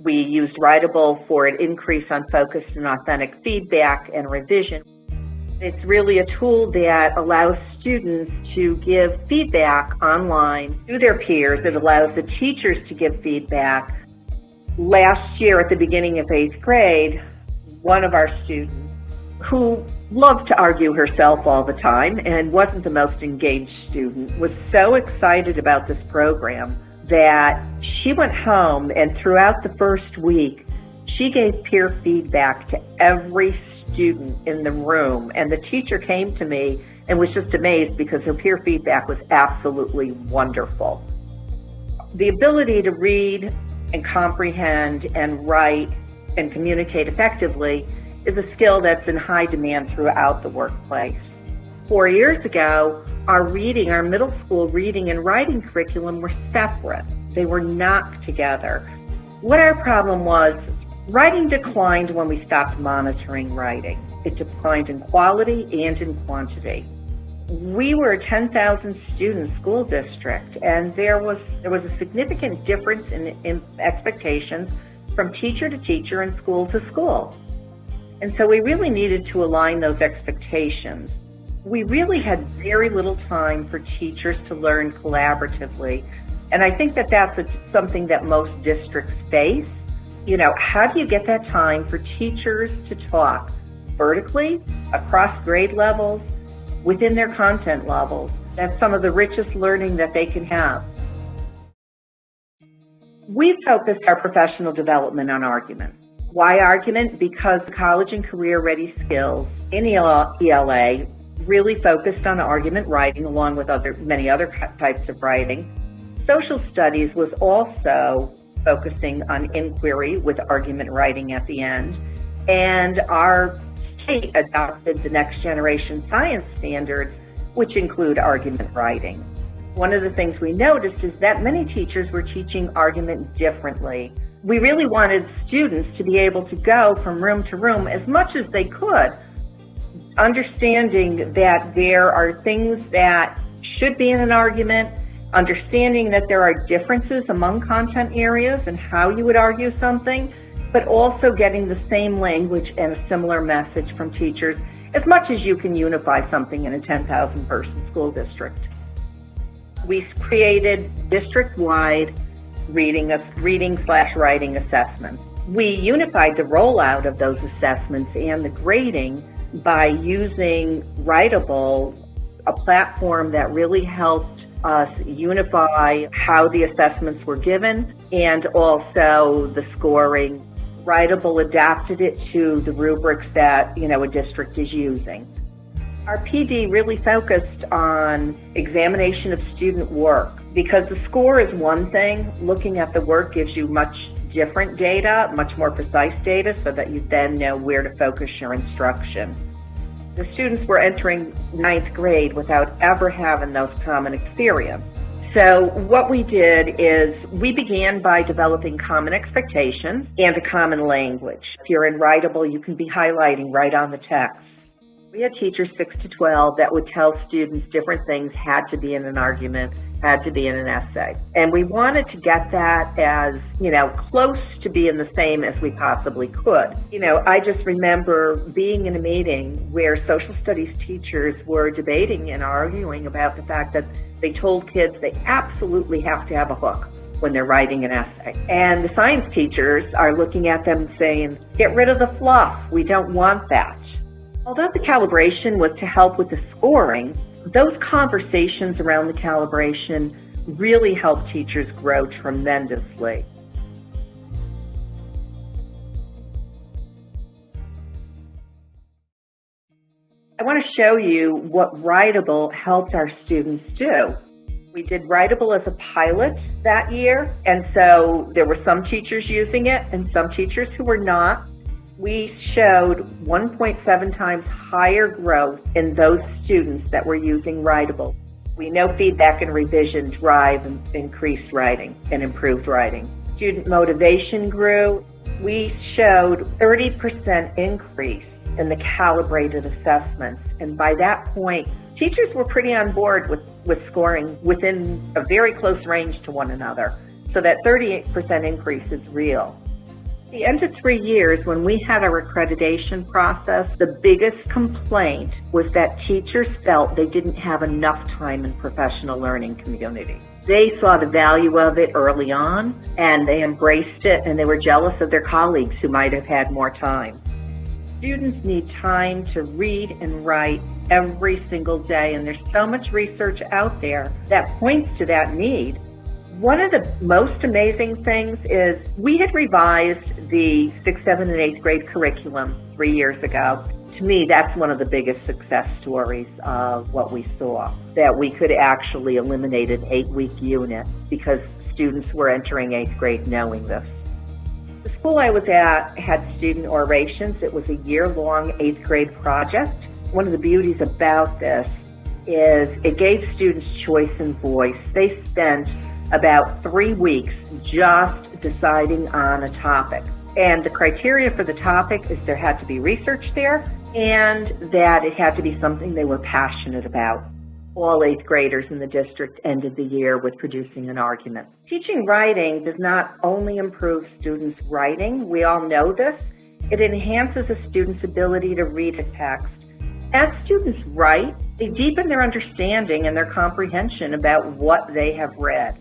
We used Writable for an increase on focused and authentic feedback and revision. It's really a tool that allows students to give feedback online to their peers. It allows the teachers to give feedback. Last year, at the beginning of 8th grade, one of our students, who loved to argue herself all the time and wasn't the most engaged student, was so excited about this program that she went home and throughout the first week, she gave peer feedback to every student in the room. And the teacher came to me and was just amazed because her peer feedback was absolutely wonderful. The ability to read and comprehend and write and communicate effectively is a skill that's in high demand throughout the workplace. 4 years ago, our middle school reading and writing curriculum were separate. They were not together. What our problem was, writing declined when we stopped monitoring writing. It declined in quality and in quantity. We were a 10,000 student school district, and there was a significant difference in expectations from teacher to teacher and school to school. And so we really needed to align those expectations. We really had very little time for teachers to learn collaboratively, and I think that that's something that most districts face. How do you get that time for teachers to talk vertically, across grade levels, within their content levels? That's some of the richest learning that they can have. We've focused our professional development on argument. Why argument? Because college and career-ready skills in ELA really focused on argument writing along with many other types of writing. Social studies was also focusing on inquiry with argument writing at the end. And our state adopted the next generation science standards, which include argument writing. One of the things we noticed is that many teachers were teaching argument differently. We really wanted students to be able to go from room to room as much as they could, understanding that there are things that should be in an argument, understanding that there are differences among content areas and how you would argue something, but also getting the same language and a similar message from teachers as much as you can unify something in a 10,000 person school district. We created district-wide reading/writing assessments. We unified the rollout of those assessments and the grading by using Writable, a platform that really helped us unify how the assessments were given and also the scoring. Writable adapted it to the rubrics that a district is using. Our PD really focused on examination of student work because the score is one thing. Looking at the work gives you much different data, much more precise data, so that you then know where to focus your instruction. The students were entering 9th grade without ever having those common experience. So what we did is we began by developing common expectations and a common language. If you're in Writable, you can be highlighting right on the text. We had teachers 6 to 12 that would tell students different things had to be in an argument, had to be in an essay. And we wanted to get that as, close to being the same as we possibly could. I just remember being in a meeting where social studies teachers were debating and arguing about the fact that they told kids they absolutely have to have a hook when they're writing an essay. And the science teachers are looking at them saying, get rid of the fluff, we don't want that. Although the calibration was to help with the scoring, those conversations around the calibration really helped teachers grow tremendously. I want to show you what Writable helped our students do. We did Writable as a pilot that year, and so there were some teachers using it and some teachers who were not. We showed 1.7 times higher growth in those students that were using Writable. We know feedback and revision drive increased writing and improved writing. Student motivation grew. We showed 30% increase in the calibrated assessments. And by that point, teachers were pretty on board with scoring within a very close range to one another. So that 38% increase is real. At the end of 3 years, when we had our accreditation process, the biggest complaint was that teachers felt they didn't have enough time in professional learning community. They saw the value of it early on, and they embraced it, and they were jealous of their colleagues who might have had more time. Students need time to read and write every single day, and there's so much research out there that points to that need. One of the most amazing things is we had revised the 6th, 7th, and 8th grade curriculum 3 years ago. To me, that's one of the biggest success stories of what we saw, that we could actually eliminate an 8-week unit because students were entering 8th grade knowing this. The school I was at had student orations. It was a year-long 8th grade project. One of the beauties about this is it gave students choice and voice. They spent about 3 weeks just deciding on a topic. And the criteria for the topic is there had to be research there and that it had to be something they were passionate about. All 8th graders in the district ended the year with producing an argument. Teaching writing does not only improve students' writing, we all know this, it enhances a student's ability to read a text. As students write, they deepen their understanding and their comprehension about what they have read.